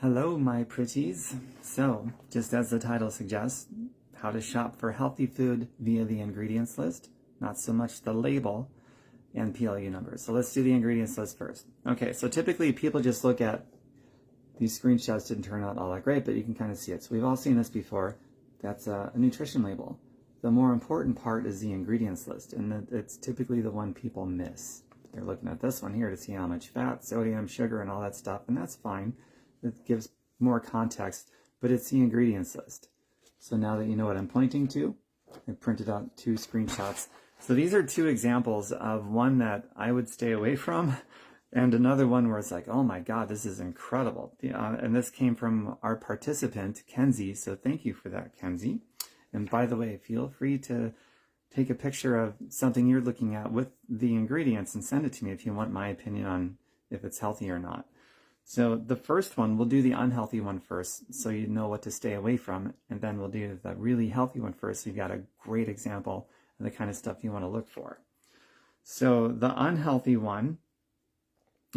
Hello, my pretties. So, just as the title suggests, how to shop for healthy food via the ingredients list, not so much the label and PLU numbers. So let's do the ingredients list first. Okay, so typically people just look at these screenshots. Didn't turn out all that great, but you can kind of see it. So we've all seen this before. That's a nutrition label. The more important part is the ingredients list, and it's typically the one people miss. They're looking at this one here to see how much fat, sodium, sugar, and all that stuff, and that's fine. It gives more context, but it's the ingredients list. So now that you know what I'm pointing to, I printed out 2 screenshots. So these are 2 examples of one that I would stay away from, and another one where it's like, oh my God, this is incredible. And this came from our participant, Kenzie, so thank you for that, Kenzie. And by the way, feel free to take a picture of something you're looking at with the ingredients and send it to me if you want my opinion on if it's healthy or not. So the first one, we'll do the unhealthy one first so you know what to stay away from, and then we'll do the really healthy one first so you've got a great example of the kind of stuff you want to look for. So the unhealthy one,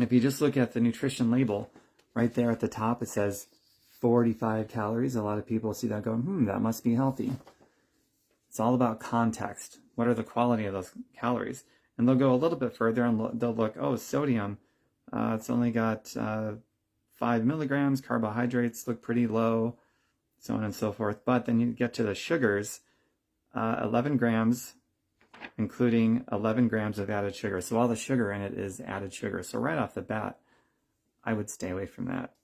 if you just look at the nutrition label, right there at the top it says 45 calories. A lot of people see that going, that must be healthy. It's all about context. What are the quality of those calories? And they'll go a little bit further and they'll look, sodium. It's only got 5 milligrams. Carbohydrates look pretty low, so on and so forth. But then you get to the sugars, 11 grams, including 11 grams of added sugar. So all the sugar in it is added sugar. So right off the bat, I would stay away from that.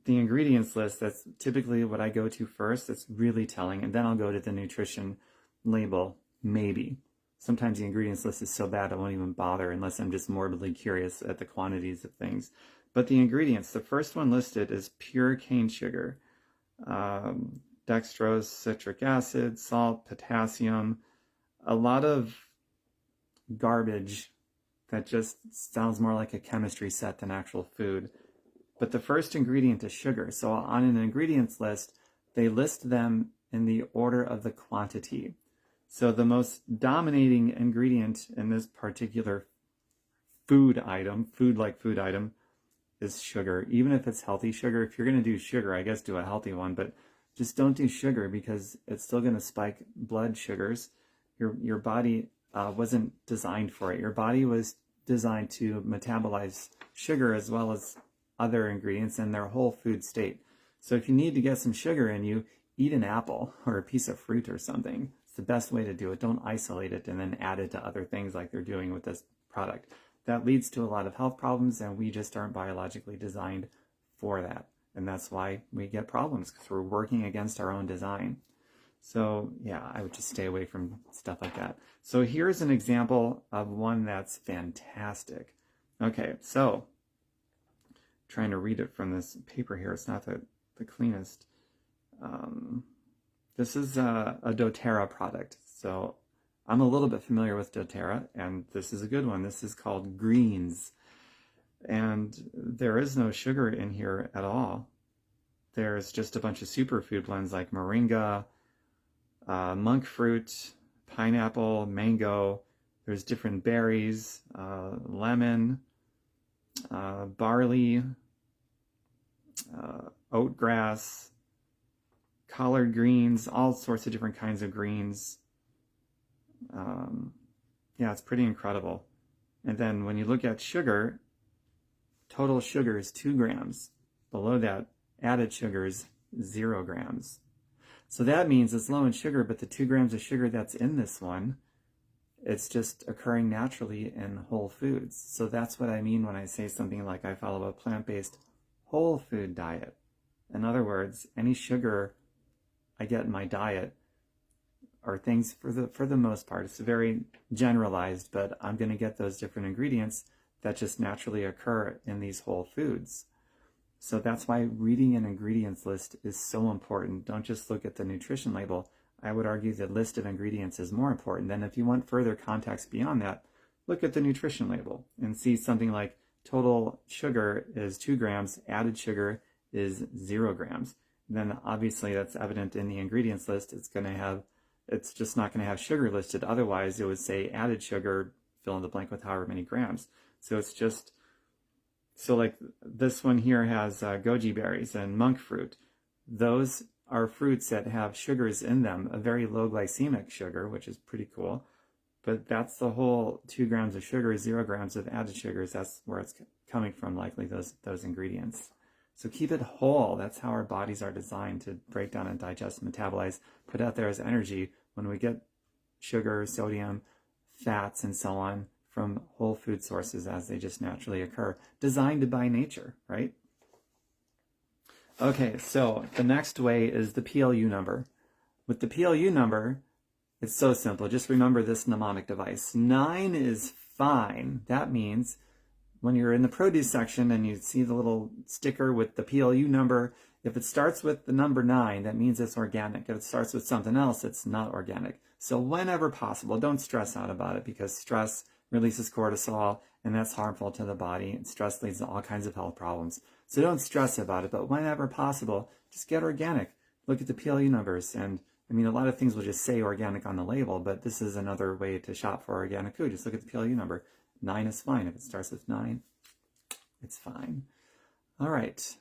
The ingredients list, that's typically what I go to first. It's really telling. And then I'll go to the nutrition label, maybe. Sometimes the ingredients list is so bad I won't even bother unless I'm just morbidly curious at the quantities of things. But the ingredients, the first one listed is pure cane sugar, dextrose, citric acid, salt, potassium, a lot of garbage that just sounds more like a chemistry set than actual food. But the first ingredient is sugar. So on an ingredients list, they list them in the order of the quantity. So the most dominating ingredient in this particular food item, food-like food item, is sugar. Even if it's healthy sugar, if you're going to do sugar, I guess do a healthy one, but just don't do sugar because it's still going to spike blood sugars. Your body wasn't designed for it. Your body was designed to metabolize sugar as well as other ingredients in their whole food state. So if you need to get some sugar in you, eat an apple or a piece of fruit or something. It's the best way to do it. Don't isolate it and then add it to other things like they're doing with this product. That leads to a lot of health problems, and we just aren't biologically designed for that. And that's why we get problems, because we're working against our own design. So yeah, I would just stay away from stuff like that. So here's an example of one that's fantastic. Okay, so trying to read it from this paper here. It's not the cleanest. This is a doTERRA product. So I'm a little bit familiar with doTERRA, and this is a good one. This is called Greens. And there is no sugar in here at all. There's just a bunch of superfood blends like moringa, monk fruit, pineapple, mango. There's different berries, lemon, barley, oatgrass, collard greens, all sorts of different kinds of greens. Yeah, it's pretty incredible. And then when you look at sugar, total sugar is 2 grams. Below that, added sugar is 0 grams. So that means it's low in sugar, but the 2 grams of sugar that's in this one, it's just occurring naturally in whole foods. So that's what I mean when I say something like I follow a plant-based whole food diet. In other words, any sugar I get in my diet are things, for the most part, it's very generalized, but I'm going to get those different ingredients that just naturally occur in these whole foods. So that's why reading an ingredients list is so important. Don't just look at the nutrition label. I would argue the list of ingredients is more important. Then if you want further context beyond that, look at the nutrition label and see something like total sugar is 2 grams, added sugar is 0 grams. And then obviously that's evident in the ingredients list. It's just not going to have sugar listed. Otherwise it would say added sugar, fill in the blank with however many grams. So it's just So like this one here has goji berries and monk fruit. Those are fruits that have sugars in them, a very low glycemic sugar, which is pretty cool. But that's the whole 2 grams of sugar, 0 grams of added sugars. That's where it's coming from, likely those ingredients. So keep it whole. That's how our bodies are designed to break down and digest, metabolize, put out there as energy when we get sugar, sodium, fats, and so on from whole food sources as they just naturally occur, designed by nature, right? Okay, so the next way is the PLU number. With the PLU number, it's so simple. Just remember this mnemonic device. 9 is fine. That means when you're in the produce section and you see the little sticker with the PLU number, if it starts with the number 9, that means it's organic. If it starts with something else, it's not organic. So whenever possible, don't stress out about it, because stress releases cortisol, and that's harmful to the body, and stress leads to all kinds of health problems. So don't stress about it, but whenever possible, just get organic. Look at the PLU numbers, and I mean, a lot of things will just say organic on the label, but this is another way to shop for organic food. Just look at the PLU number. 9 is fine. If it starts with 9, it's fine. All right.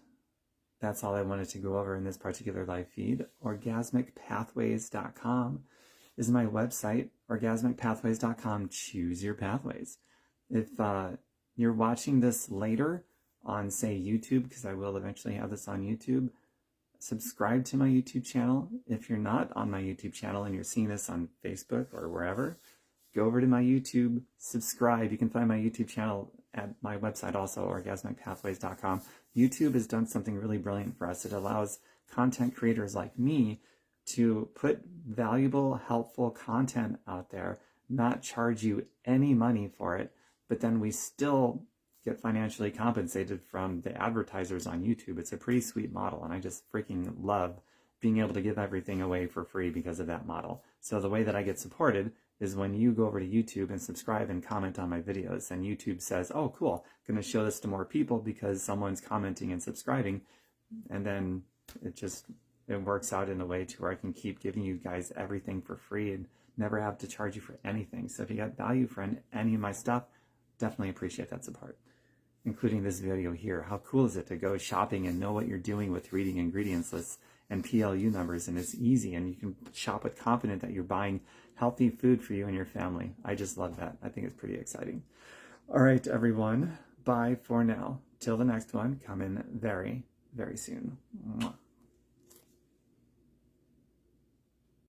That's all I wanted to go over in this particular live feed. Orgasmicpathways.com is my website. Orgasmicpathways.com. Choose your pathways. If you're watching this later on, say, YouTube, because I will eventually have this on YouTube, subscribe to my YouTube channel. If you're not on my YouTube channel and you're seeing this on Facebook or wherever, go over to my YouTube, subscribe. You can find my YouTube channel at my website also, orgasmicpathways.com. YouTube has done something really brilliant for us. It allows content creators like me to put valuable, helpful content out there, not charge you any money for it, but then we still get financially compensated from the advertisers on YouTube. It's a pretty sweet model, and I just freaking love being able to give everything away for free because of that model. So the way that I get supported is when you go over to YouTube and subscribe and comment on my videos, and YouTube says, oh, cool, I'm going to show this to more people because someone's commenting and subscribing, and then it works out in a way to where I can keep giving you guys everything for free and never have to charge you for anything. So if you got value from any of my stuff, definitely appreciate that support, including this video here. How cool is it to go shopping and know what you're doing with reading ingredients lists and PLU numbers, and it's easy, and you can shop with confidence that you're buying healthy food for you and your family. I just love that. I think it's pretty exciting. All right, everyone. Bye for now. Till the next one, come in very, very soon. Mwah.